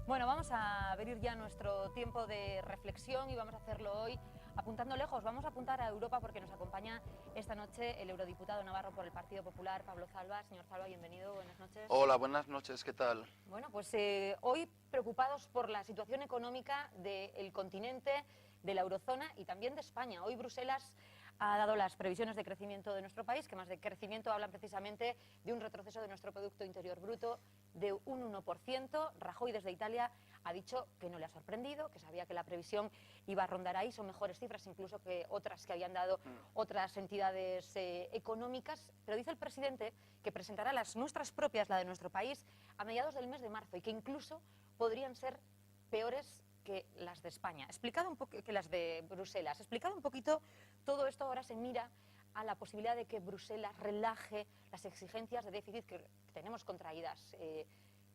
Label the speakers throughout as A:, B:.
A: Bueno, vamos a abrir ya nuestro tiempo de reflexión y vamos a hacerlo hoy apuntando lejos. Vamos a apuntar a Europa porque nos acompaña esta noche el eurodiputado navarro por el Partido Popular, Pablo Zalba. Señor Zalba, bienvenido, buenas noches.
B: Hola, buenas noches, ¿qué tal?
A: Bueno, pues hoy preocupados por la situación económica del continente, de la eurozona y también de España. Hoy Bruselas ha dado las previsiones de crecimiento de nuestro país, que más de crecimiento hablan precisamente de un retroceso de nuestro Producto Interior Bruto de un 1%. Rajoy desde Italia ha dicho que no le ha sorprendido, que sabía que la previsión iba a rondar ahí, son mejores cifras incluso que otras que habían dado otras entidades económicas, pero dice el presidente que presentará las nuestras propias, la de nuestro país, a mediados del mes de marzo y que incluso podrían ser peores que las de España, que las de Bruselas. Explicado un poquito todo esto, ahora se mira a la posibilidad de que Bruselas relaje las exigencias de déficit que tenemos contraídas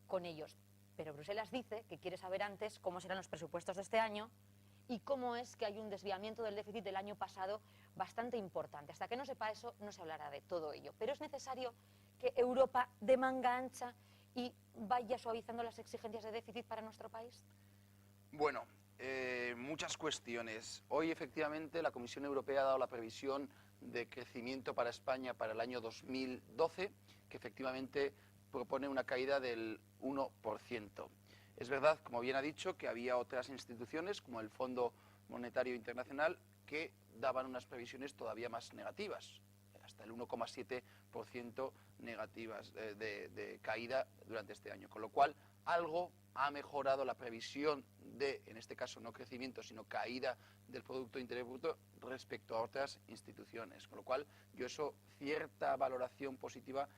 A: con ellos. Pero Bruselas dice que quiere saber antes cómo serán los presupuestos de este año y cómo es que hay un desviamiento del déficit del año pasado bastante importante. Hasta que no sepa eso, no se hablará de todo ello. Pero es necesario que Europa dé manga ancha y vaya suavizando las exigencias de déficit para nuestro país.
B: Bueno, muchas cuestiones. Hoy efectivamente la Comisión Europea ha dado la previsión de crecimiento para España para el año 2012, que efectivamente propone una caída del 1%. Es verdad, como bien ha dicho, que había otras instituciones, como el Fondo Monetario Internacional, que daban unas previsiones todavía más negativas, hasta el 1,7% negativas de caída durante este año, con lo cual algo ha mejorado la previsión de, en este caso no crecimiento, sino caída del Producto Interior Bruto respecto a otras instituciones, con lo cual yo eso, cierta valoración positiva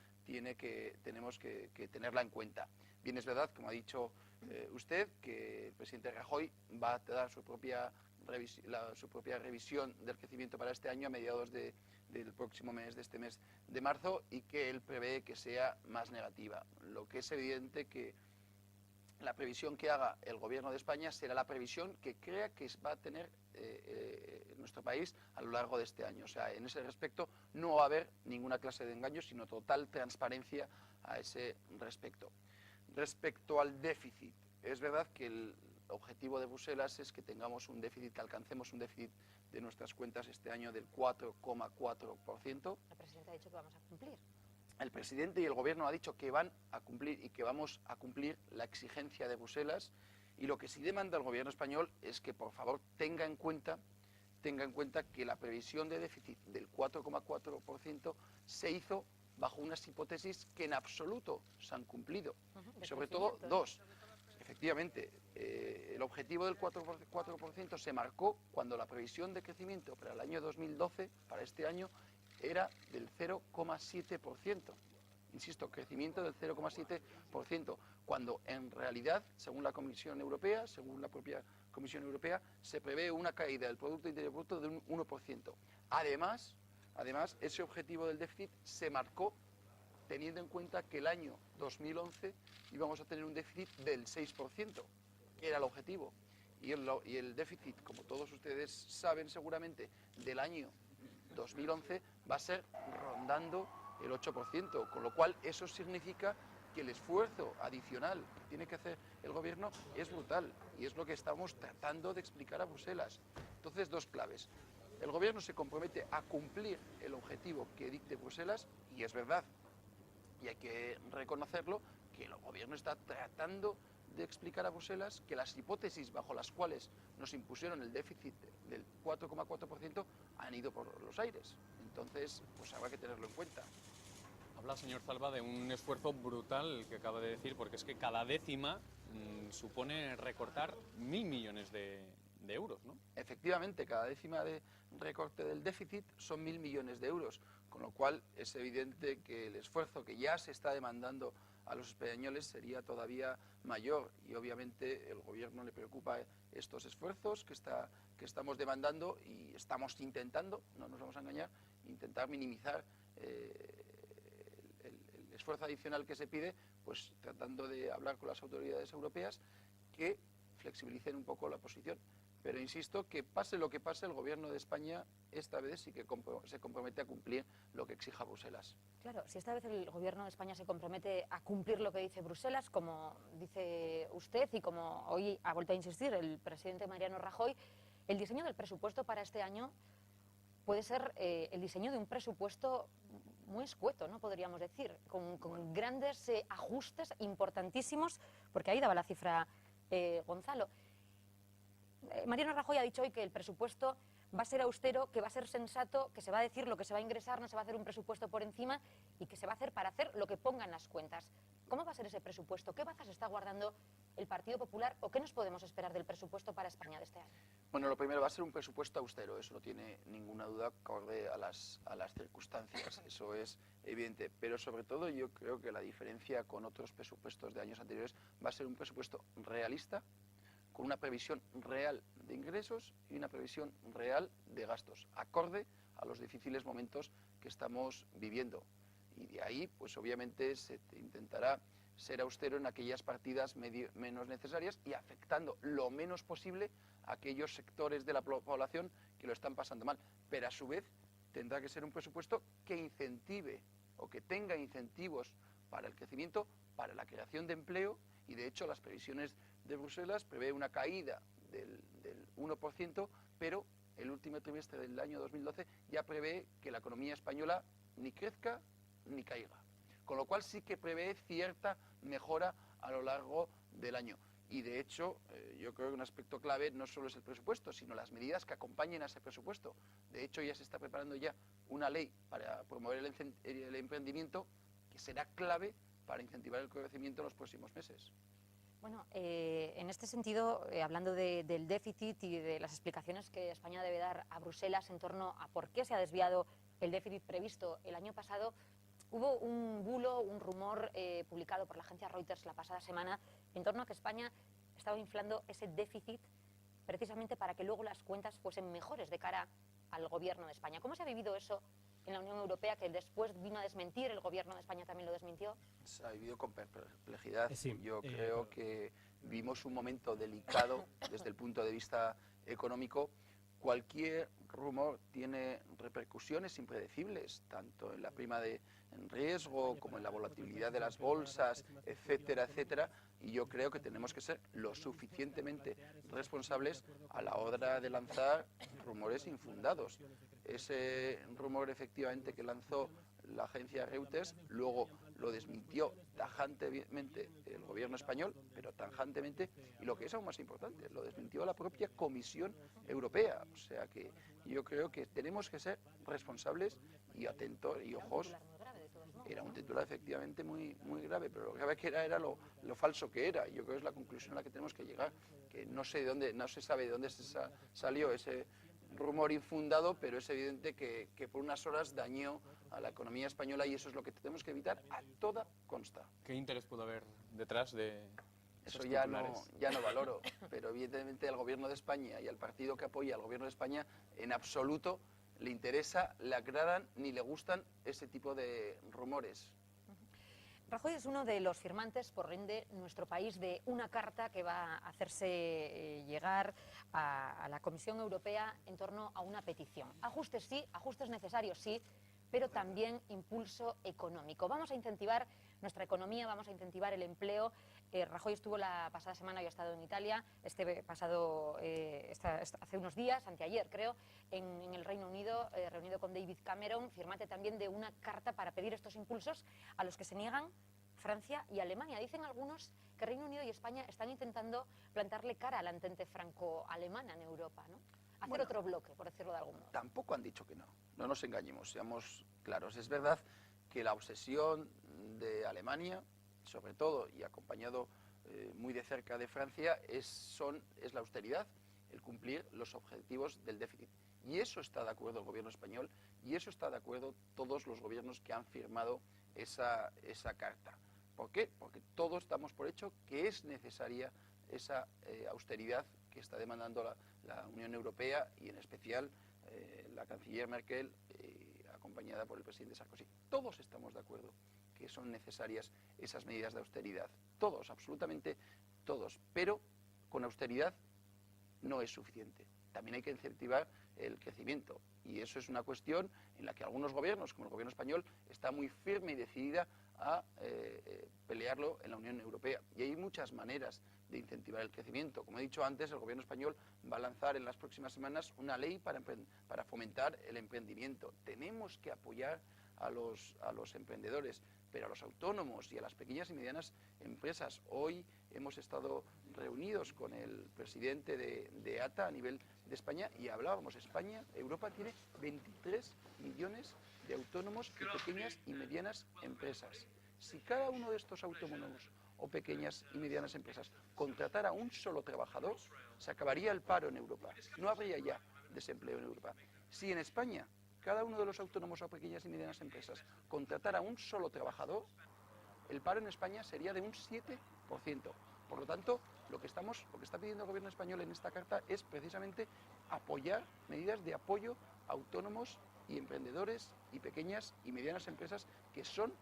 B: tenemos que tenerla en cuenta. Bien, es verdad, como ha dicho usted, que el presidente Rajoy va a dar su propia revisión del crecimiento para este año a mediados del próximo mes, de este mes de marzo, y que él prevé que sea más negativa. Lo que es evidente que la previsión que haga el Gobierno de España será la previsión que crea que va a tener nuestro país a lo largo de este año. O sea, en ese respecto no va a haber ninguna clase de engaño, sino total transparencia a ese respecto. Respecto al déficit, es verdad que el objetivo de Bruselas es que tengamos un déficit, que alcancemos un déficit de nuestras cuentas este año del 4,4%.
A: El presidente ha dicho que vamos a cumplir.
B: El presidente y el gobierno ha dicho que van a cumplir y que vamos a cumplir la exigencia de Bruselas, y lo que sí demanda el gobierno español es que por favor tenga en cuenta que la previsión de déficit del 4,4% se hizo bajo unas hipótesis que en absoluto se han cumplido. Y sobre todo dos. Efectivamente, el objetivo del 4% se marcó cuando la previsión de crecimiento para el año 2012, para este año, era del 0,7%. Insisto, crecimiento del 0,7%, cuando en realidad, según la Comisión Europea, según la propia Comisión Europea, se prevé una caída del Producto Interior Bruto de un 1%. Además, ese objetivo del déficit se marcó teniendo en cuenta que el año 2011 íbamos a tener un déficit del 6%, que era el objetivo. Y el déficit, como todos ustedes saben seguramente, del año 2011 va a ser rondando el 8%, con lo cual eso significa que el esfuerzo adicional que tiene que hacer el gobierno es brutal, y es lo que estamos tratando de explicar a Bruselas. Entonces, dos claves. El gobierno se compromete a cumplir el objetivo que dicte Bruselas, y es verdad, y hay que reconocerlo, que el gobierno está tratando de explicar a Bruselas que las hipótesis bajo las cuales nos impusieron el déficit del 4,4% han ido por los aires. Entonces, pues habrá que tenerlo en cuenta.
C: Habla, señor Zalba, de un esfuerzo brutal que acaba de decir, porque es que cada décima supone recortar 1.000 millones de euros, ¿no?
B: Efectivamente, cada décima de recorte del déficit son 1.000 millones de euros, con lo cual es evidente que el esfuerzo que ya se está demandando a los españoles sería todavía mayor, y obviamente el gobierno le preocupa estos esfuerzos que estamos demandando, y estamos intentando, no nos vamos a engañar, intentar minimizar el esfuerzo adicional que se pide, pues tratando de hablar con las autoridades europeas que flexibilicen un poco la posición. Pero insisto que pase lo que pase, el Gobierno de España esta vez sí que se compromete a cumplir lo que exija Bruselas.
A: Claro, si esta vez el Gobierno de España se compromete a cumplir lo que dice Bruselas, como dice usted y como hoy ha vuelto a insistir el presidente Mariano Rajoy, el diseño del presupuesto para este año puede ser el diseño de un presupuesto muy escueto, ¿no? Podríamos decir, con grandes ajustes importantísimos, porque ahí daba la cifra Gonzalo. Mariano Rajoy ha dicho hoy que el presupuesto va a ser austero, que va a ser sensato, que se va a decir lo que se va a ingresar, no se va a hacer un presupuesto por encima y que se va a hacer para hacer lo que pongan las cuentas. ¿Cómo va a ser ese presupuesto? ¿Qué bazas está guardando el Partido Popular o qué nos podemos esperar del presupuesto para España de este año?
B: Bueno, lo primero va a ser un presupuesto austero, eso no tiene ninguna duda, acorde a las circunstancias, eso es evidente. Pero sobre todo yo creo que la diferencia con otros presupuestos de años anteriores va a ser un presupuesto realista, con una previsión real de ingresos y una previsión real de gastos, acorde a los difíciles momentos que estamos viviendo. Y de ahí, pues obviamente se intentará ser austero en aquellas partidas menos necesarias y afectando lo menos posible a aquellos sectores de la población que lo están pasando mal. Pero a su vez tendrá que ser un presupuesto que incentive o que tenga incentivos para el crecimiento, para la creación de empleo, y de hecho las previsiones de Bruselas prevé una caída del 1%, pero el último trimestre del año 2012 ya prevé que la economía española ni crezca ni caiga. Con lo cual sí que prevé cierta mejora a lo largo del año. Y de hecho, yo creo que un aspecto clave no solo es el presupuesto, sino las medidas que acompañen a ese presupuesto. De hecho, ya se está preparando ya una ley para promover el emprendimiento que será clave para incentivar el crecimiento en los próximos meses.
A: Bueno, en este sentido, hablando del déficit y de las explicaciones que España debe dar a Bruselas en torno a por qué se ha desviado el déficit previsto el año pasado, hubo un bulo, un rumor publicado por la agencia Reuters la pasada semana en torno a que España estaba inflando ese déficit precisamente para que luego las cuentas fuesen mejores de cara al Gobierno de España. ¿Cómo se ha vivido eso en la Unión Europea, que después vino a desmentir, el Gobierno de España también lo desmintió?
B: Se ha vivido con perplejidad.
D: Sí,
B: Yo creo que vimos un momento delicado desde el punto de vista económico. Cualquier rumor tiene repercusiones impredecibles, tanto en la prima de riesgo como en la volatilidad de las bolsas, etcétera, etcétera. Y yo creo que tenemos que ser lo suficientemente responsables a la hora de lanzar rumores infundados. Ese rumor efectivamente que lanzó la agencia Reuters, luego lo desmintió tajantemente el gobierno español, pero tajantemente, y lo que es aún más importante, lo desmintió la propia Comisión Europea. O sea que yo creo que tenemos que ser responsables y atentos y ojos. Era un titular efectivamente muy grave, pero lo grave que era lo falso que era. Yo creo que es la conclusión a la que tenemos que llegar, que no se sabe de dónde salió ese rumor infundado, pero es evidente que por unas horas dañó a la economía española y eso es lo que tenemos que evitar a toda consta.
C: ¿Qué interés puede haber detrás de
B: eso?
C: esos
B: Ya
C: titulares?
B: no valoro, pero evidentemente al Gobierno de España y al partido que apoya al Gobierno de España en absoluto le interesa, le agradan ni le gustan ese tipo de rumores.
A: Rajoy es uno de los firmantes, por ende, nuestro país, de una carta que va a hacerse llegar a la Comisión Europea en torno a una petición. Ajustes sí, ajustes necesarios sí, pero también impulso económico. Vamos a incentivar nuestra economía, vamos a incentivar el empleo. Rajoy estuvo la pasada semana, yo he estado en Italia, hace unos días, anteayer creo, en el Reino Unido, reunido con David Cameron, firmante también de una carta para pedir estos impulsos a los que se niegan Francia y Alemania. Dicen algunos que Reino Unido y España están intentando plantarle cara a la entente franco-alemana en Europa, ¿no? Hacer otro bloque, por decirlo de algún modo.
B: Tampoco han dicho que no, no nos engañemos, seamos claros. Es verdad que la obsesión de Alemania, sobre todo, y acompañado muy de cerca de Francia, es la austeridad, el cumplir los objetivos del déficit. Y eso está de acuerdo el gobierno español y eso está de acuerdo todos los gobiernos que han firmado esa carta. ¿Por qué? Porque todos damos por hecho que es necesaria esa austeridad que está demandando la Unión Europea y en especial la canciller Merkel, acompañada por el presidente Sarkozy. Todos estamos de acuerdo que son necesarias esas medidas de austeridad. Todos, absolutamente todos. Pero con austeridad no es suficiente. También hay que incentivar el crecimiento, y eso es una cuestión en la que algunos gobiernos, como el gobierno español, está muy firme y decidida a pelearlo en la Unión Europea. Y hay muchas maneras de incentivar el crecimiento. Como he dicho antes, el gobierno español va a lanzar en las próximas semanas una ley para fomentar el emprendimiento. Tenemos que apoyar a los emprendedores, pero a los autónomos y a las pequeñas y medianas empresas. Hoy hemos estado reunidos con el presidente de ATA a nivel de España y hablábamos, Europa tiene 23 millones de autónomos y pequeñas y medianas empresas. Si cada uno de estos autónomos o pequeñas y medianas empresas contratara a un solo trabajador, se acabaría el paro en Europa. No habría ya desempleo en Europa. Si en España cada uno de los autónomos o pequeñas y medianas empresas contratara a un solo trabajador, el paro en España sería de un 7%. Por lo tanto, lo que está pidiendo el gobierno español en esta carta es precisamente apoyar medidas de apoyo a autónomos y emprendedores y pequeñas y medianas empresas que son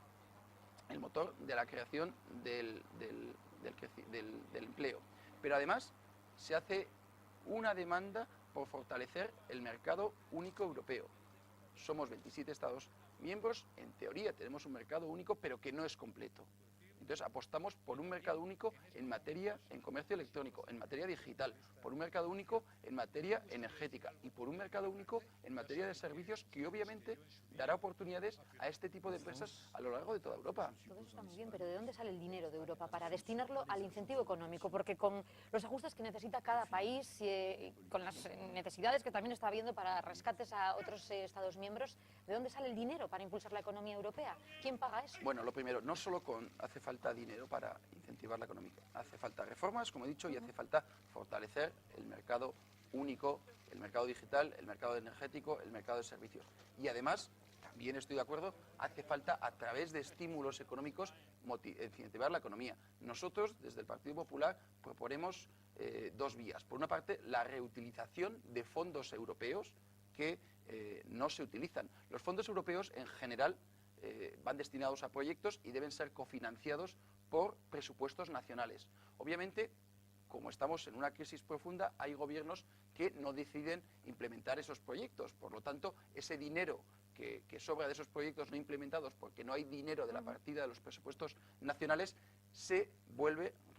B: el motor de la creación del empleo. Pero además se hace una demanda por fortalecer el mercado único europeo. Somos 27 Estados miembros, en teoría tenemos un mercado único, pero que no es completo. Entonces apostamos por un mercado único en comercio electrónico, en materia digital, por un mercado único en materia energética y por un mercado único en materia de servicios que obviamente dará oportunidades a este tipo de empresas a lo largo de toda Europa.
A: Todo eso está muy bien, pero ¿de dónde sale el dinero de Europa para destinarlo al incentivo económico? Porque con los ajustes que necesita cada país, con las necesidades que también está habiendo para rescates a otros Estados miembros, ¿de dónde sale el dinero para impulsar la economía europea? ¿Quién paga eso?
B: Bueno, lo primero, no solo hace falta dinero para incentivar la economía, hace falta reformas, como he dicho, y hace falta fortalecer el mercado único, el mercado digital, el mercado energético, el mercado de servicios. Y además, también estoy de acuerdo, hace falta a través de estímulos económicos incentivar la economía. Nosotros, desde el Partido Popular, proponemos dos vías. Por una parte, la reutilización de fondos europeos que no se utilizan. Los fondos europeos, en general, van destinados a proyectos y deben ser cofinanciados por presupuestos nacionales. Obviamente, como estamos en una crisis profunda, hay gobiernos que no deciden implementar esos proyectos. Por lo tanto, ese dinero que sobra de esos proyectos no implementados, porque no hay dinero de la partida de los presupuestos nacionales,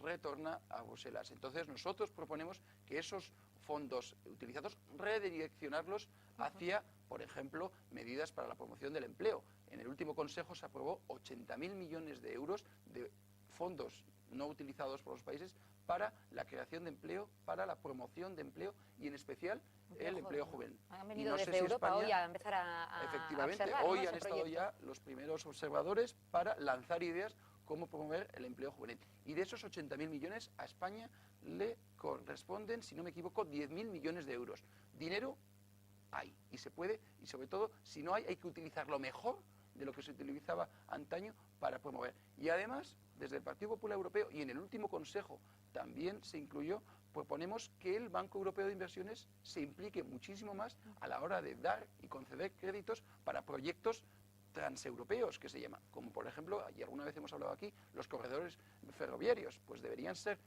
B: retorna a Bruselas. Entonces, nosotros proponemos que esos fondos utilizados, redireccionarlos hacia, por ejemplo, medidas para la promoción del empleo. En el último Consejo se aprobó 80.000 millones de euros de fondos no utilizados por los países para la creación de empleo, para la promoción de empleo y en especial el empleo juvenil.
A: Han venido desde Europa hoy a empezar a
B: efectivamente,
A: observar,
B: hoy
A: ¿no?,
B: han
A: ese
B: estado
A: proyecto.
B: ya los primeros observadores para lanzar ideas cómo promover el empleo juvenil. Y de esos 80.000 millones a España le corresponden, si no me equivoco, 10.000 millones de euros. Dinero hay y se puede, y sobre todo, si no hay que utilizarlo mejor de lo que se utilizaba antaño para promover. Y además, desde el Partido Popular Europeo y en el último Consejo también se incluyó, proponemos que el Banco Europeo de Inversiones se implique muchísimo más a la hora de dar y conceder créditos para proyectos transeuropeos, que se llaman, como por ejemplo, y alguna vez hemos hablado aquí, los corredores ferroviarios, pues deberían ser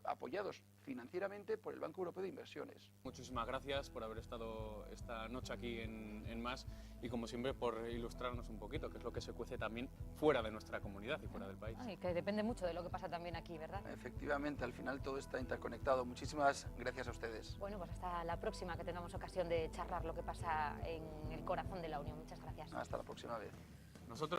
B: apoyados financieramente por el Banco Europeo de Inversiones.
C: Muchísimas gracias por haber estado esta noche aquí en Más y como siempre por ilustrarnos un poquito, que es lo que se cuece también fuera de nuestra comunidad y fuera del país.
A: Y que depende mucho de lo que pasa también aquí, ¿verdad?
B: Efectivamente, al final todo está interconectado. Muchísimas gracias a ustedes.
A: Bueno, pues hasta la próxima que tengamos ocasión de charlar lo que pasa en el corazón de la Unión. Muchas gracias.
B: Hasta la próxima vez.
C: Nosotros